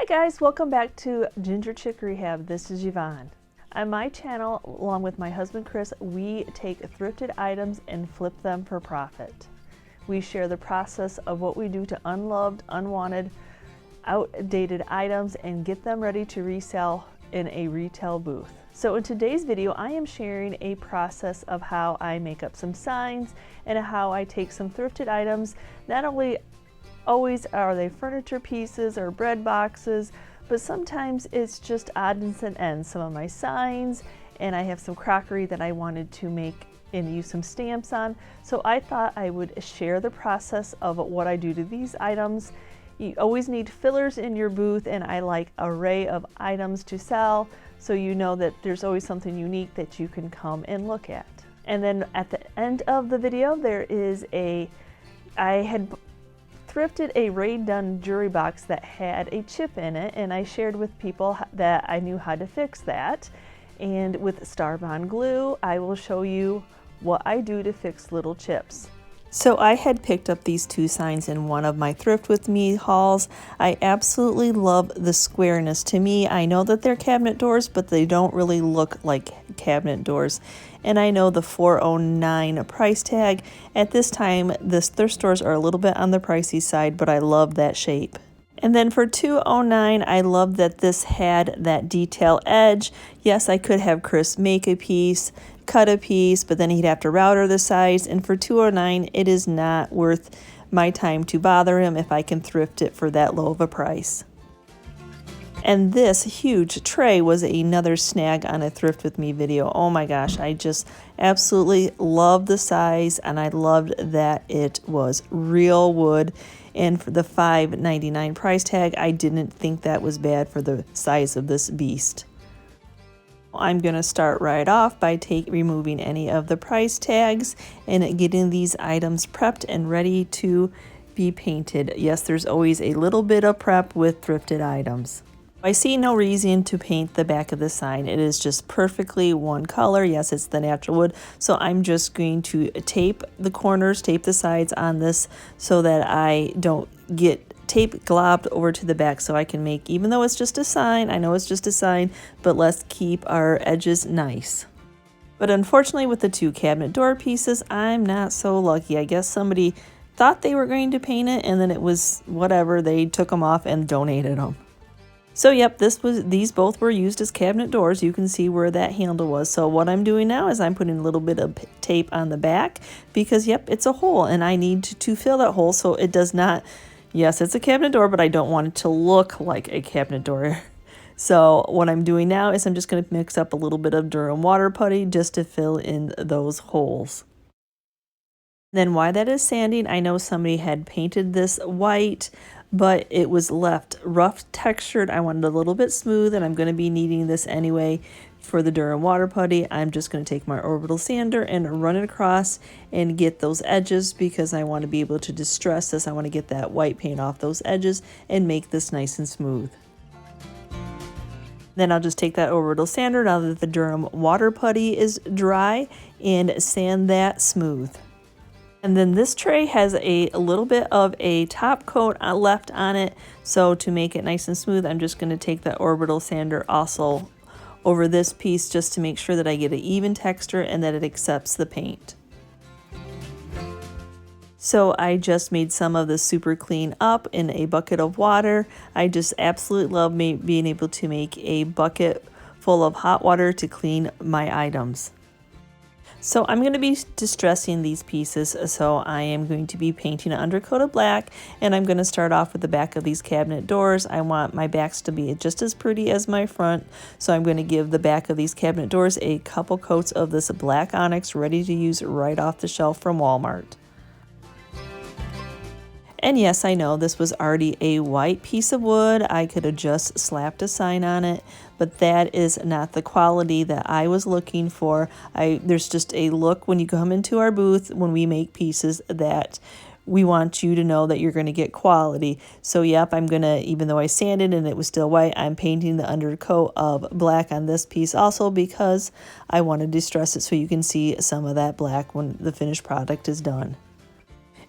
Hi guys, welcome back to Ginger Chick Rehab. This is Yvonne. On my channel, along with my husband Chris, we take thrifted items and flip them for profit. We share the process of what we do to unloved, unwanted, outdated items and get them ready to resell in a retail booth. So in today's video, I am sharing a process of how I make up some signs and how I take some thrifted items. Not only always are they furniture pieces or bread boxes, but sometimes it's just odds and ends. Some of my signs, and I have some crockery that I wanted to make and use some stamps on. So I thought I would share the process of what I do to these items. You always need fillers in your booth, and I like an array of items to sell, so you know that there's always something unique that you can come and look at. And then at the end of the video, I had thrifted a Raid Done jewelry box that had a chip in it, and I shared with people that I knew how to fix that. And with Starbond glue, I will show you what I do to fix little chips. So I had picked up these two signs in one of my Thrift With Me hauls. I absolutely love the squareness. To me, I know that they're cabinet doors, but they don't really look like cabinet doors. And I know the $4.09 price tag. At this time, the thrift stores are a little bit on the pricey side, but I love that shape. And then for $2.09, I love that this had that detail edge. Yes, I could have Chris make a piece, cut a piece, but then he'd have to router the size. And for $2.09, it is not worth my time to bother him if I can thrift it for that low of a price. And this huge tray was another snag on a Thrift With Me video. Oh my gosh, I just absolutely love the size, and I loved that it was real wood. And for the $5.99 price tag, I didn't think that was bad for the size of this beast. I'm going to start right off by removing any of the price tags and getting these items prepped and ready to be painted. Yes, there's always a little bit of prep with thrifted items. I see no reason to paint the back of the sign. It is just perfectly one color. Yes, it's the natural wood. So I'm just going to tape the corners, tape the sides on this so that I don't get tape globbed over to the back, so I can make, even though it's just a sign, I know it's just a sign, but let's keep our edges nice. But unfortunately with the two cabinet door pieces, I'm not so lucky. I guess somebody thought they were going to paint it, and then it was whatever, they took them off and donated them. So yep, these both were used as cabinet doors. You can see where that handle was. So what I'm doing now is I'm putting a little bit of tape on the back because yep, it's a hole and I need to fill that hole so it does not, yes, it's a cabinet door, but I don't want it to look like a cabinet door. So what I'm doing now is I'm just going to mix up a little bit of Durham water putty just to fill in those holes. Then while that is sanding, I know somebody had painted this white, but it was left rough textured. I wanted a little bit smooth, and I'm going to be needing this anyway for the Durham water putty. I'm just going to take my orbital sander and run it across and get those edges because I want to be able to distress this. I want to get that white paint off those edges and make this nice and smooth. Then I'll just take that orbital sander now that the Durham water putty is dry and sand that smooth. And then this tray has a little bit of a top coat left on it. So to make it nice and smooth, I'm just going to take that orbital sander also over this piece just to make sure that I get an even texture and that it accepts the paint. So I just made some of this super clean up in a bucket of water. I just absolutely love being able to make a bucket full of hot water to clean my items. So I'm going to be distressing these pieces, so I am going to be painting an undercoat of black, and I'm going to start off with the back of these cabinet doors. I want my backs to be just as pretty as my front, so I'm going to give the back of these cabinet doors a couple coats of this black onyx ready to use right off the shelf from Walmart. And yes, I know this was already a white piece of wood. I could have just slapped a sign on it, but that is not the quality that I was looking for. There's just a look when you come into our booth, when we make pieces, that we want you to know that you're going to get quality. So yep, I'm going to, even though I sanded and it was still white, I'm painting the undercoat of black on this piece also because I want to distress it so you can see some of that black when the finished product is done.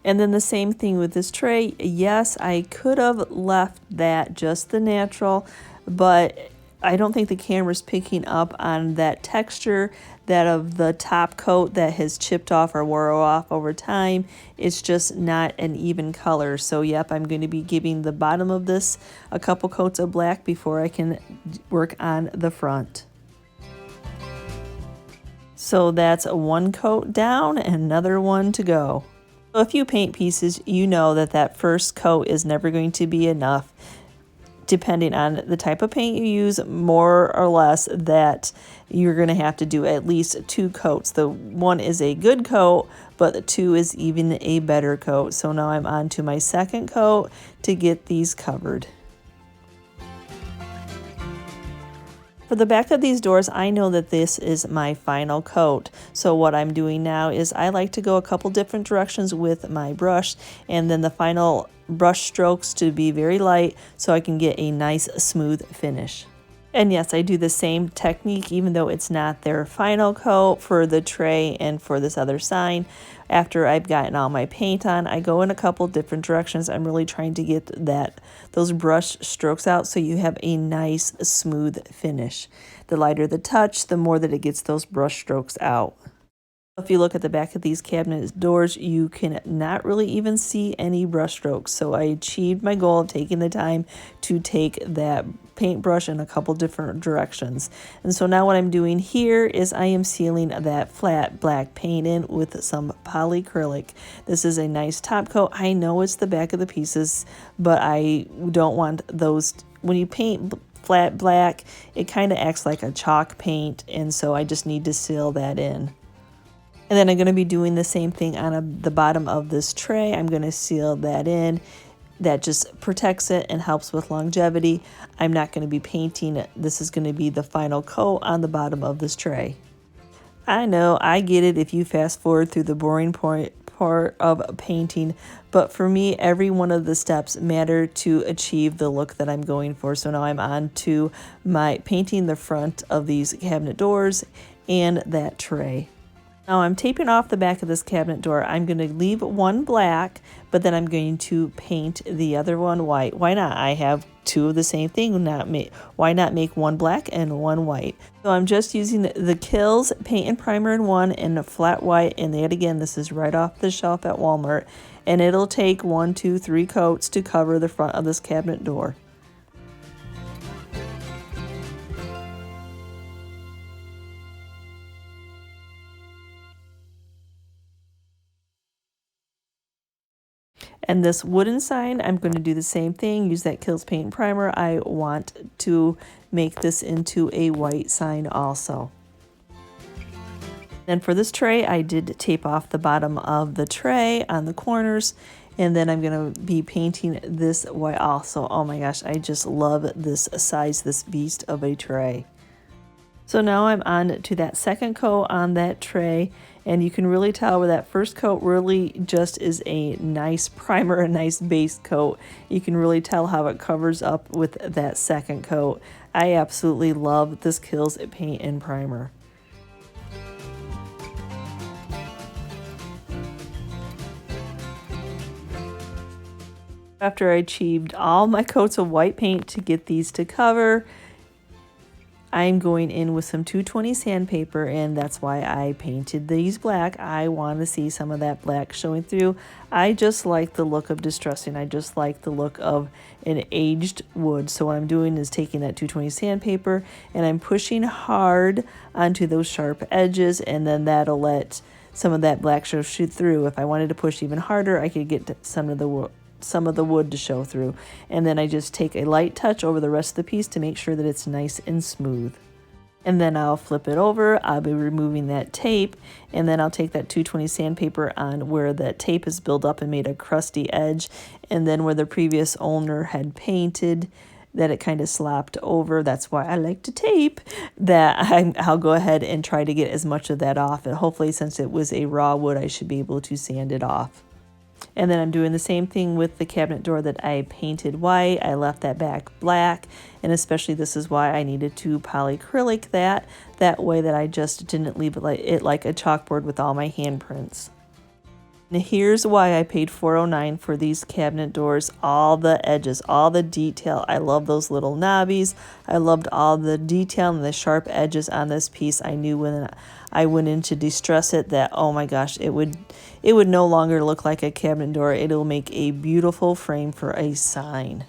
And then the same thing with this tray. Yes, I could have left that just the natural, but I don't think the camera's picking up on that texture, that of the top coat that has chipped off or wore off over time. It's just not an even color. So yep, I'm going to be giving the bottom of this a couple coats of black before I can work on the front. So that's one coat down, another one to go. So if you paint pieces, you know that that first coat is never going to be enough. Depending on the type of paint you use, more or less, that you're going to have to do at least 2 coats. The one is a good coat, but the 2 is even a better coat. So now I'm on to my second coat to get these covered. For the back of these doors, I know that this is my final coat. So what I'm doing now is I like to go a couple different directions with my brush, and then the final brush strokes to be very light so I can get a nice smooth finish. And yes, I do the same technique even though it's not their final coat for the tray and for this other sign. After I've gotten all my paint on, I go in a couple different directions. I'm really trying to get those brush strokes out so you have a nice smooth finish. The lighter the touch, the more that it gets those brush strokes out. If you look at the back of these cabinet doors, you can not really even see any brush strokes. So I achieved my goal of taking the time to take that paintbrush in a couple different directions. And so now what I'm doing here is I am sealing that flat black paint in with some polyacrylic. This is a nice top coat. I know it's the back of the pieces, but I don't want those, when you paint flat black, it kind of acts like a chalk paint, and so I just need to seal that in. And then I'm going to be doing the same thing on the bottom of this tray. I'm going to seal that in. That just protects it and helps with longevity. I'm not going to be painting it. This is going to be the final coat on the bottom of this tray. I know, I get it if you fast forward through the boring part of painting, but for me, every one of the steps matter to achieve the look that I'm going for. So now I'm on to my painting the front of these cabinet doors and that tray. Now I'm taping off the back of this cabinet door. I'm going to leave one black, but then I'm going to paint the other one white. Why not? I have 2 of the same thing. Why not make one black and one white? So I'm just using the Kills paint and primer in one and a flat white. And yet again, this is right off the shelf at Walmart. And it'll take 1, 2, 3 coats to cover the front of this cabinet door. And this wooden sign, I'm going to do the same thing, use that Kills paint and primer. I want to make this into a white sign also. Then for this tray, I did tape off the bottom of the tray on the corners, and then I'm going to be painting this white also. Oh my gosh, I just love this size, this beast of a tray. So now I'm on to that second coat on that tray, and you can really tell where that first coat really just is a nice primer, a nice base coat. You can really tell how it covers up with that second coat. I absolutely love this Kills paint and primer. After I achieved all my coats of white paint to get these to cover, I'm going in with some 220 sandpaper, and that's why I painted these black. I want to see some of that black showing through. I just like the look of distressing. I just like the look of an aged wood. So what I'm doing is taking that 220 sandpaper and I'm pushing hard onto those sharp edges, and then that'll let some of that black show through. If I wanted to push even harder, I could get some of the wood to show through. And then I just take a light touch over the rest of the piece to make sure that it's nice and smooth. And then I'll flip it over. I'll be removing that tape, and then I'll take that 220 sandpaper on where that tape is built up and made a crusty edge, and then where the previous owner had painted that it kind of slopped over. That's why I like to tape. I'll go ahead and try to get as much of that off, and hopefully since it was a raw wood, I should be able to sand it off. And then I'm doing the same thing with the cabinet door that I painted white. I left that back black, and especially this is why I needed to polyacrylic that way that I just didn't leave it like a chalkboard with all my handprints. And here's why I paid $4.09 for these cabinet doors. All the edges, all the detail. I love those little knobbies. I loved all the detail and the sharp edges on this piece. I knew when I went in to distress it that, oh my gosh, it would no longer look like a cabinet door. It'll make a beautiful frame for a sign.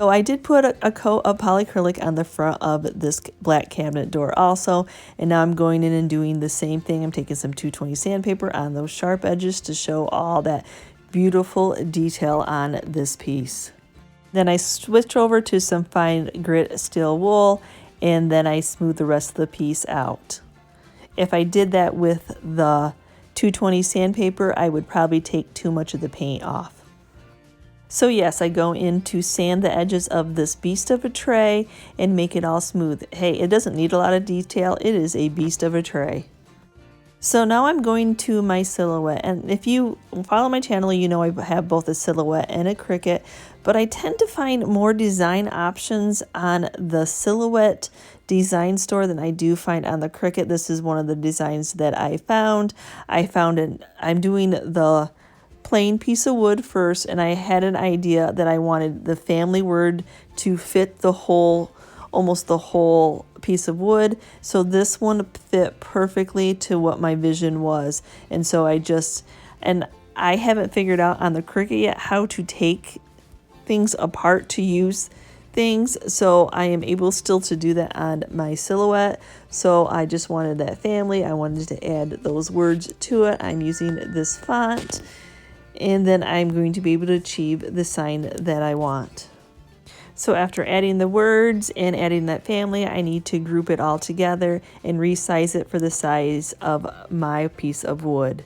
So I did put a coat of polyacrylic on the front of this black cabinet door also, and now I'm going in and doing the same thing. I'm taking some 220 sandpaper on those sharp edges to show all that beautiful detail on this piece. Then I switch over to some fine grit steel wool, and then I smooth the rest of the piece out. If I did that with the 220 sandpaper, I would probably take too much of the paint off. So yes, I go in to sand the edges of this beast of a tray and make it all smooth. Hey, it doesn't need a lot of detail. It is a beast of a tray. So now I'm going to my silhouette, and if you follow my channel, you know I have both a silhouette and a Cricut, but I tend to find more design options on the silhouette design store than I do find on the Cricut. This is one of the designs that I found. I'm doing the plain piece of wood first, and I had an idea that I wanted the family word to fit the whole, almost the whole piece of wood. So this one fit perfectly to what my vision was. And so I haven't figured out on the Cricut yet how to take things apart to use things. So I am able still to do that on my silhouette. So I just wanted that family. I wanted to add those words to it. I'm using this font, and then I'm going to be able to achieve the sign that I want. So after adding the words and adding that family, I need to group it all together and resize it for the size of my piece of wood.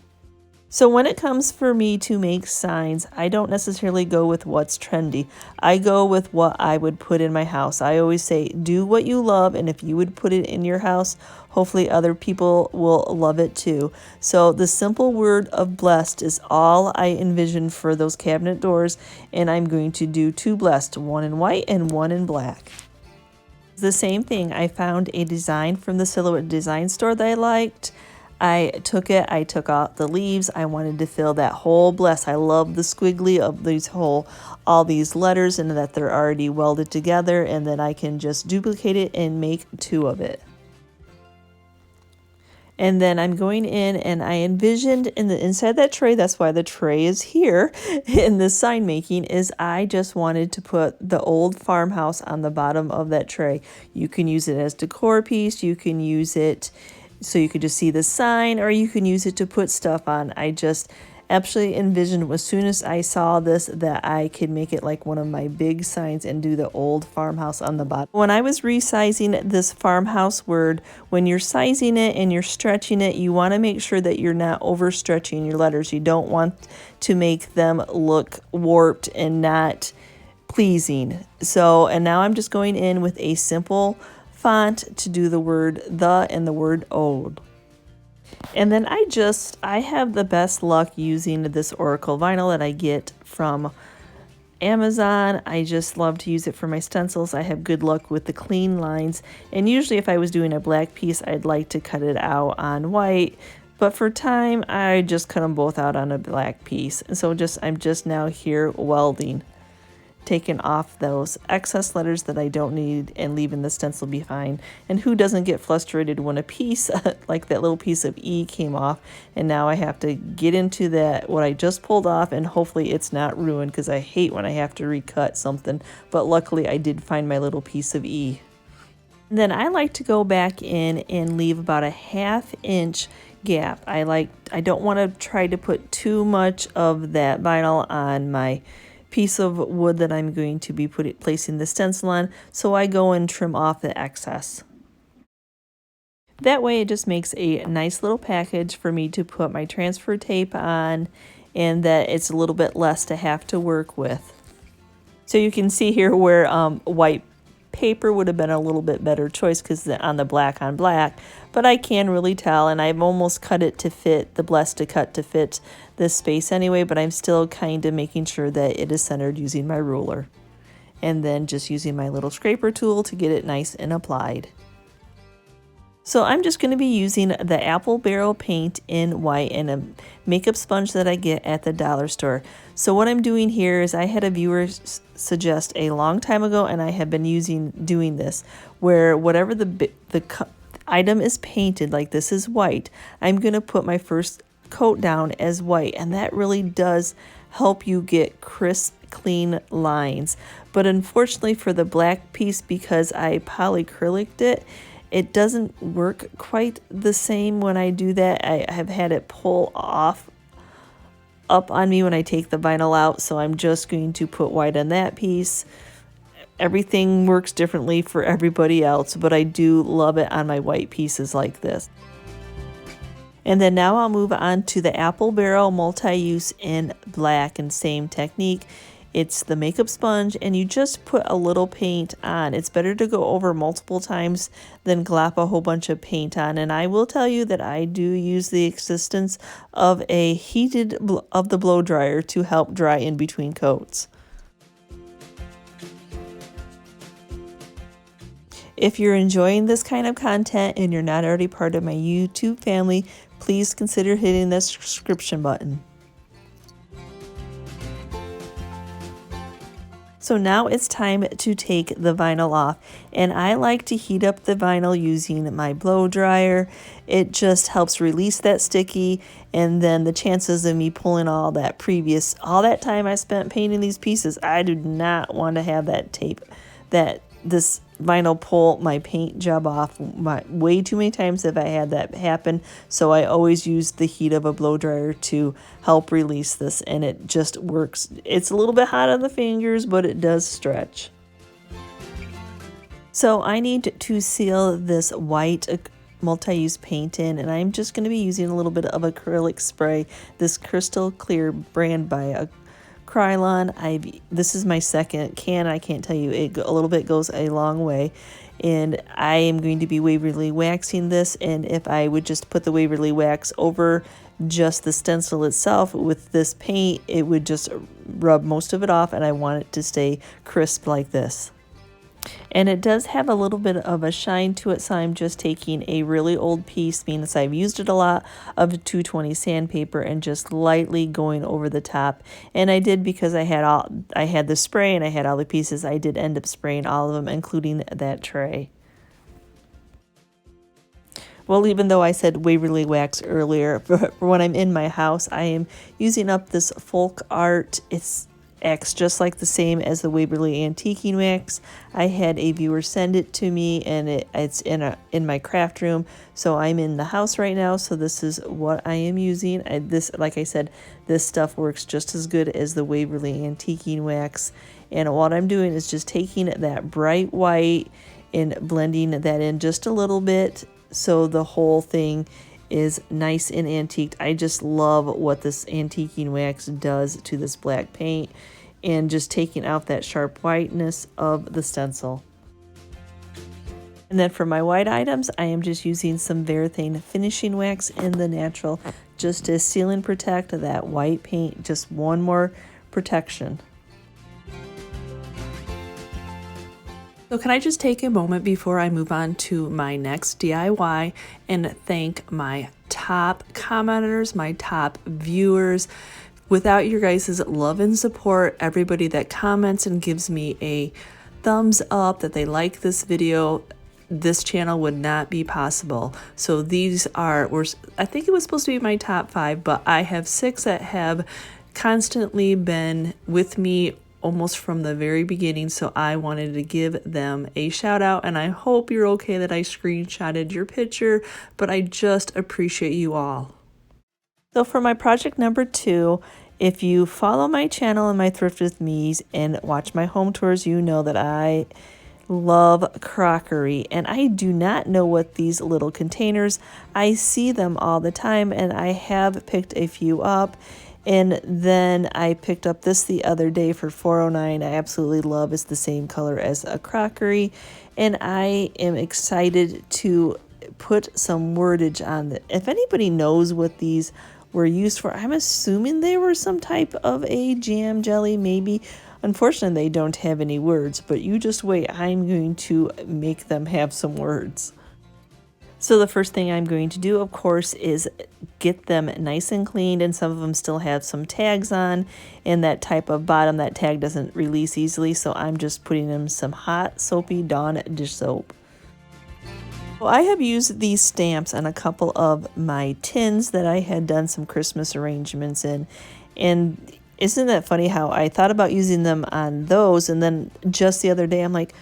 So when it comes for me to make signs, I don't necessarily go with what's trendy. I go with what I would put in my house. I always say, do what you love, and if you would put it in your house, hopefully other people will love it too. So the simple word of blessed is all I envisioned for those cabinet doors, and I'm going to do 2 blessed, one in white and one in black. The same thing, I found a design from the Silhouette Design Store that I liked. I took out the leaves. I wanted to fill that whole bless. I love the squiggly of all these letters, and that they're already welded together, and then I can just duplicate it and make 2 of it. And then I'm going in, and I envisioned inside that tray, that's why the tray is here in this sign making, is I just wanted to put the old farmhouse on the bottom of that tray. You can use it as decor piece, you can use it so you could just see the sign, or you can use it to put stuff on. I just actually envisioned as soon as I saw this that I could make it like one of my big signs and do the old farmhouse on the bottom. When I was resizing this farmhouse word, when you're sizing it and you're stretching it, you want to make sure that you're not overstretching your letters. You don't want to make them look warped and not pleasing. So, and now I'm just going in with a simple font to do the word the and the word old. And then I have the best luck using this Oracal vinyl that I get from Amazon. I just love to use it for my stencils. I have good luck with the clean lines, and usually if I was doing a black piece, I'd like to cut it out on white, but for time I just cut them both out on a black piece. And so I'm just now here welding, taking off those excess letters that I don't need and leaving the stencil behind. And who doesn't get frustrated when a piece like that little piece of E came off, and now I have to get into that what I just pulled off, and hopefully it's not ruined, because I hate when I have to recut something. But luckily I did find my little piece of E. And then I like to go back in and leave about a 1/2 inch gap. I don't want to try to put too much of that vinyl on my piece of wood that I'm going to be placing the stencil on, so I go and trim off the excess. That way it just makes a nice little package for me to put my transfer tape on, and that it's a little bit less to have to work with. So you can see here where white paper would have been a little bit better choice, because on the black on black, but I can really tell, and I've almost cut it to fit the blessed to cut to fit this space anyway, but I'm still kind of making sure that it is centered using my ruler, and then just using my little scraper tool to get it nice and applied. So I'm just going to be using the apple barrel paint in white and a makeup sponge that I get at the dollar store. So what I'm doing here is I had a viewer suggest a long time ago, and I have been doing this, where whatever the item is painted, like this is white, I'm going to put my first coat down as white, and that really does help you get crisp, clean lines. But unfortunately for the black piece, because I polyacryliced it, it doesn't work quite the same when I do that. I have had it pull off up on me when I take the vinyl out, so I'm just going to put white on that piece. Everything works differently for everybody else, but I do love it on my white pieces like this. And then now I'll move on to the apple barrel multi-use in black, and same technique. It's the makeup sponge, and you just put a little paint on. It's better to go over multiple times than glop a whole bunch of paint on. And I will tell you that I do use the assistance of the blow dryer to help dry in between coats. If you're enjoying this kind of content and you're not already part of my YouTube family, please consider hitting the subscription button. So now it's time to take the vinyl off, and I like to heat up the vinyl using my blow dryer. It just helps release that sticky, and then the chances of me pulling all that time I spent painting these pieces, I do not want to have this vinyl pull my paint job off. Way too many times have I had that happen, so I always use the heat of a blow dryer to help release this, and it just works. It's a little bit hot on the fingers, but it does stretch. So I need to seal this white multi-use paint in, and I'm just going to be using a little bit of acrylic spray, this crystal clear brand by Krylon. This is my second can. I can't tell you, a little bit goes a long way. And I am going to be Waverly waxing this, and if I would just put the Waverly wax over just the stencil itself with this paint, it would just rub most of it off, and I want it to stay crisp like this. And it does have a little bit of a shine to it, so I'm just taking a really old piece, meaning I've used it a lot, of 220 sandpaper, and just lightly going over the top. And I did, because I had the spray and I had all the pieces, I did end up spraying all of them, including that tray. Well, even though I said Waverly wax earlier, for when I'm in my house, I am using up this folk art. It acts just like the same as the Waverly antiquing wax. I had a viewer send it to me, and it's in my craft room. So I'm in the house right now, so this is what I am using. Like I said, this stuff works just as good as the Waverly antiquing wax. And what I'm doing is just taking that bright white and blending that in just a little bit, so the whole thing is nice and antiqued. I just love what this antiquing wax does to this black paint, and just taking out that sharp whiteness of the stencil. And then for my white items, I am just using some Varathane finishing wax in the natural, just to seal and protect that white paint, just one more protection. So can I just take a moment before I move on to my next DIY and thank my top commenters, my top viewers. Without your guys' love and support, everybody that comments and gives me a thumbs up that they like this video, this channel would not be possible. So these I think it was supposed to be my top 5, but I have 6 that have constantly been with me almost from the very beginning, so I wanted to give them a shout out, and I hope you're okay that I screenshotted your picture, but I just appreciate you all. So for my project number 2, if you follow my channel and my Thrift With Me's and watch my home tours, you know that I love crockery, and I do not know what these little containers, I see them all the time, and I have picked a few up. And then I picked up this the other day for $4.09. I absolutely love. It's the same color as a crockery, and I am excited to put some wordage on it. If anybody knows what these were used for, I'm assuming they were some type of a jam jelly, maybe. Unfortunately, they don't have any words, but you just wait. I'm going to make them have some words. So the first thing I'm going to do, of course, is get them nice and cleaned, and some of them still have some tags on, and that type of bottom, that tag doesn't release easily, so I'm just putting in some hot soapy Dawn dish soap. Well, I have used these stamps on a couple of my tins that I had done some Christmas arrangements in, and isn't that funny how I thought about using them on those, and then just the other day I'm like,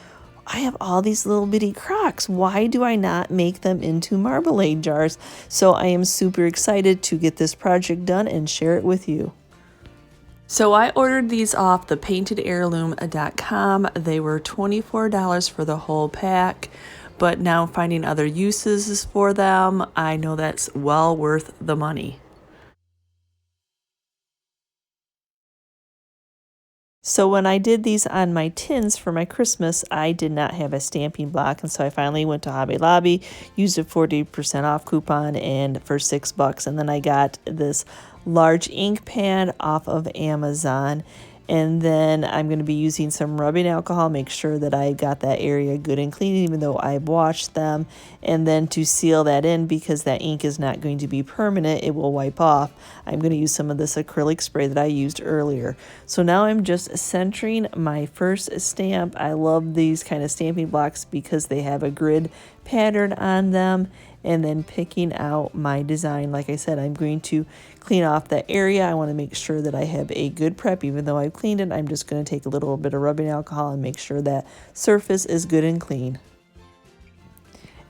I have all these little bitty crocks. Why do I not make them into marmalade jars? So I am super excited to get this project done and share it with you. So I ordered these off the paintedheirloom.com. They were $24 for the whole pack, but now finding other uses for them, I know that's well worth the money. So when I did these on my tins for my Christmas, I did not have a stamping block, and so I finally went to Hobby Lobby, used a 40% off coupon and for $6, and then I got this large ink pad off of Amazon. And then I'm going to be using some rubbing alcohol, make sure that I got that area good and clean, even though I washed them. And then to seal that in, because that ink is not going to be permanent, it will wipe off, I'm going to use some of this acrylic spray that I used earlier. So now I'm just centering my first stamp. I love these kind of stamping blocks because they have a grid pattern on them. And then picking out my design. Like I said, I'm going to clean off that area. I want to make sure that I have a good prep. Even though I've cleaned it, I'm just going to take a little bit of rubbing alcohol and make sure that surface is good and clean.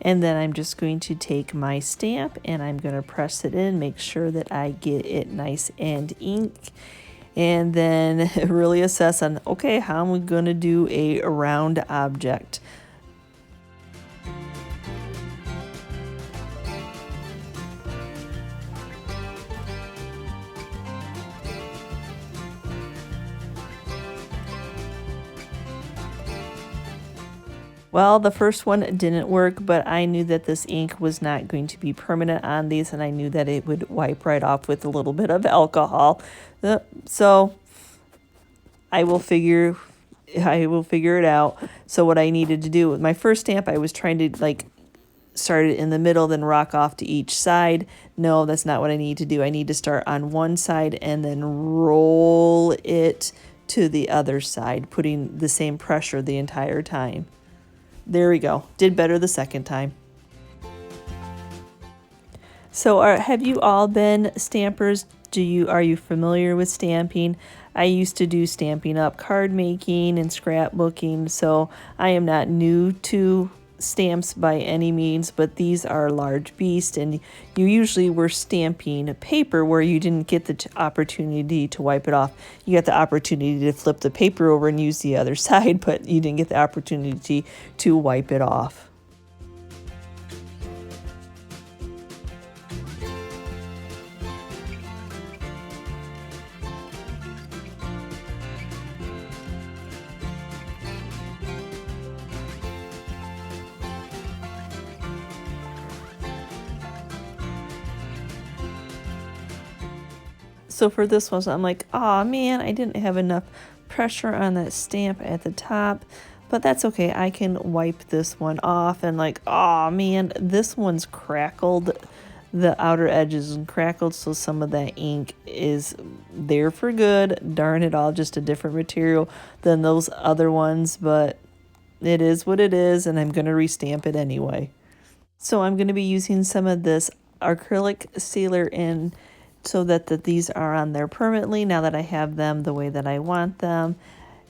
And then I'm just going to take my stamp and I'm going to press it in, make sure that I get it nice and ink. And then really assess on, okay, how am I going to do a round object? Well, the first one didn't work, but I knew that this ink was not going to be permanent on these, and I knew that it would wipe right off with a little bit of alcohol. So I will figure it out. So what I needed to do with my first stamp, I was trying to start it in the middle, then rock off to each side. No, that's not what I need to do. I need to start on one side and then roll it to the other side, putting the same pressure the entire time. There we go. Did better the second time. So have you all been stampers? Are you familiar with stamping? I used to do Stampin' Up! Card making and scrapbooking, so I am not new to stamps by any means, but these are large beasts, and you usually were stamping paper where you didn't get the opportunity to wipe it off. You got the opportunity to flip the paper over and use the other side, but you didn't get the opportunity to wipe it off. So for this one, I'm like, oh man, I didn't have enough pressure on that stamp at the top, but that's okay. I can wipe this one off. And oh man, this one's crackled. The outer edges and crackled, so some of that ink is there for good. Darn it all, just a different material than those other ones, but it is what it is, and I'm going to restamp it anyway. So I'm going to be using some of this acrylic sealer in so that these are on there permanently. Now that I have them the way that I want them,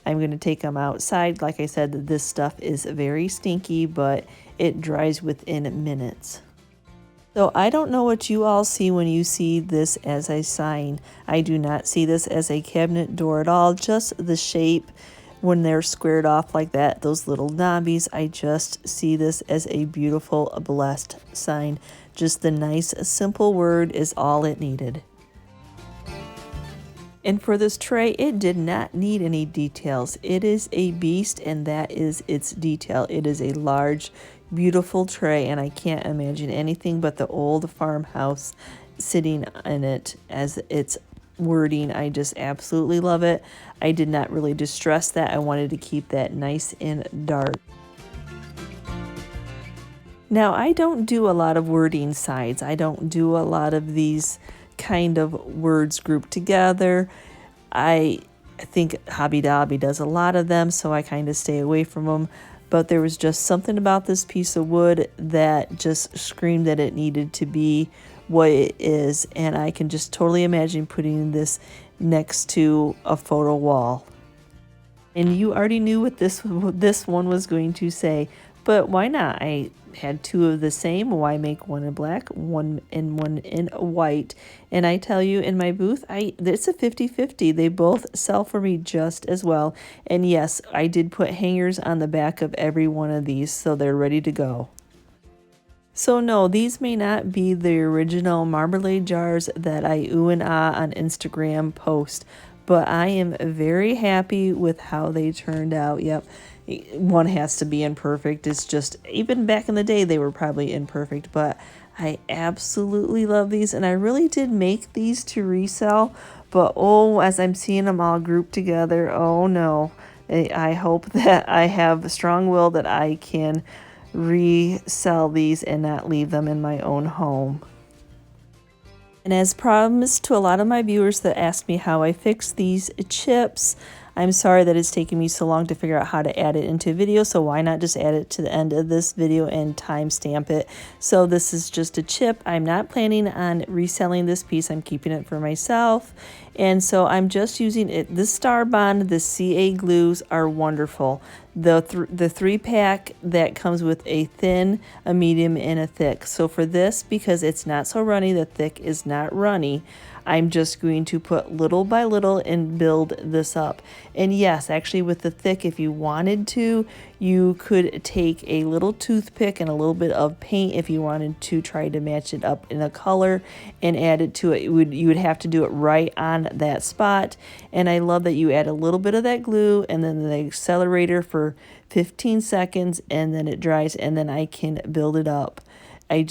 I'm going to take them outside. Like I said, this stuff is very stinky, but it dries within minutes. So I don't know what you all see when you see this as a sign. I do not see this as a cabinet door at all, just the shape when they're squared off like that, those little knobbies. I just see this as a beautiful, blessed sign. Just the nice, simple word is all it needed. And for this tray, it did not need any details. It is a beast, and that is its detail. It is a large, beautiful tray, and I can't imagine anything but the old farmhouse sitting in it as its wording. I just absolutely love it. I did not really distress that. I wanted to keep that nice and dark. Now, I don't do a lot of wording sides. I don't do a lot of these kind of words grouped together. I think Hobby Lobby does a lot of them, so I kind of stay away from them. But there was just something about this piece of wood that just screamed that it needed to be what it is. And I can just totally imagine putting this next to a photo wall. And you already knew what this one was going to say, but why not? I had two of the same. Why make one in black, one in white? And I tell you, in my booth, it's a 50-50. They both sell for me just as well. And yes, I did put hangers on the back of every one of these, so they're ready to go. So no, these may not be the original marmalade jars that I ooh and ah on Instagram post, but I am very happy with how they turned out. Yep, one has to be imperfect. It's just, even back in the day, they were probably imperfect, but I absolutely love these, and I really did make these to resell, but oh, as I'm seeing them all grouped together, oh no, I hope that I have a strong will that I can resell these and not leave them in my own home. And as promised to a lot of my viewers that asked me how I fix these chips, I'm sorry that it's taken me so long to figure out how to add it into a video, so why not just add it to the end of this video and timestamp it. So this is just a chip. I'm not planning on reselling this piece. I'm keeping it for myself. And so I'm just using it. The Starbond, the CA glues are wonderful. The 3-pack that comes with a thin, a medium, and a thick. So for this, because it's not so runny, the thick is not runny, I'm just going to put little by little and build this up. And yes, actually with the thick, if you wanted to, you could take a little toothpick and a little bit of paint if you wanted to try to match it up in a color and add it to it. You would have to do it right on that spot. And I love that you add a little bit of that glue and then the accelerator for 15 seconds, and then it dries, and then I can build it up. I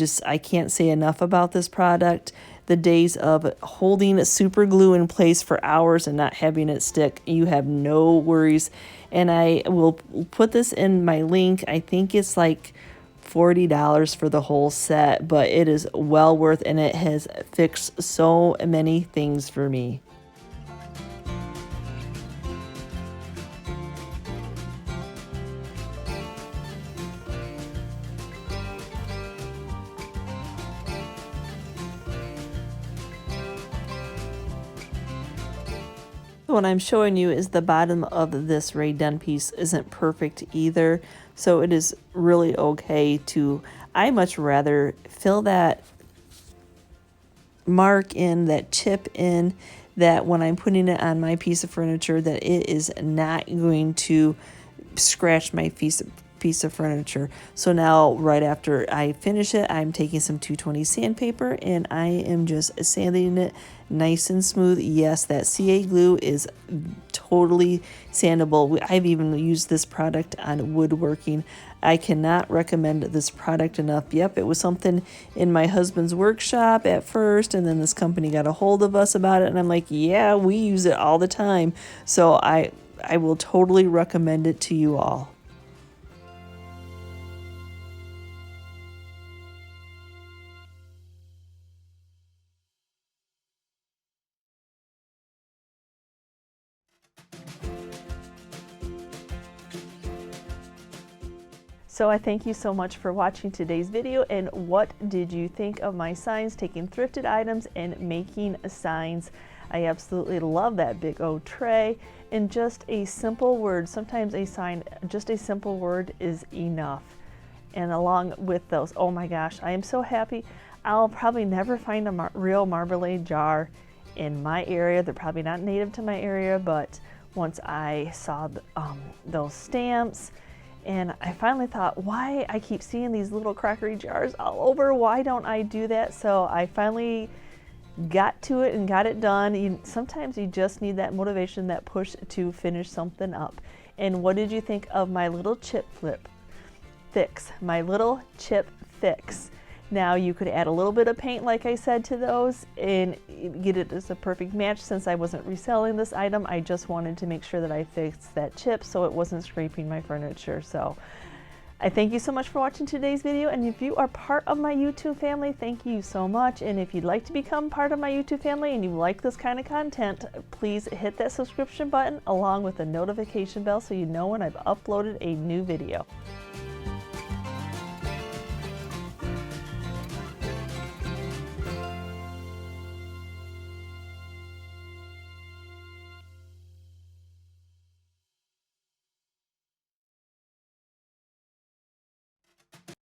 can't say enough about this product. The days of holding super glue in place for hours and not having it stick, you have no worries. And I will put this in my link. I think it's like $40 for the whole set, but it is well worth, and it has fixed so many things for me. What I'm showing you is the bottom of this Rae Dunn piece isn't perfect either, so it is really okay to, I much rather fill that mark in, that chip in, that when I'm putting it on my piece of furniture, that it is not going to scratch my piece of furniture. So now right after I finish it, I'm taking some 220 sandpaper and I am just sanding it nice and smooth. Yes, that CA glue is totally sandable. I've even used this product on woodworking. I cannot recommend this product enough. Yep, it was something in my husband's workshop at first, and then this company got a hold of us about it, and I'm like, yeah, we use it all the time. So I will totally recommend it to you all. So I thank you so much for watching today's video, and what did you think of my signs, taking thrifted items and making signs? I absolutely love that big old tray, and just a simple word. Sometimes a sign, just a simple word is enough. And along with those, oh my gosh, I am so happy. I'll probably never find a real marmalade jar in my area. They're probably not native to my area, but once I saw those stamps, and I finally thought, why I keep seeing these little crockery jars all over? Why don't I do that? So I finally got to it and got it done. Sometimes you just need that motivation, that push to finish something up. And what did you think of my little chip fix? My little chip fix. Now you could add a little bit of paint, like I said, to those and get it as a perfect match. Since I wasn't reselling this item, I just wanted to make sure that I fixed that chip so it wasn't scraping my furniture. So I thank you so much for watching today's video, and if you are part of my YouTube family, thank you so much. And if you'd like to become part of my YouTube family and you like this kind of content, please hit that subscription button along with the notification bell so you know when I've uploaded a new video.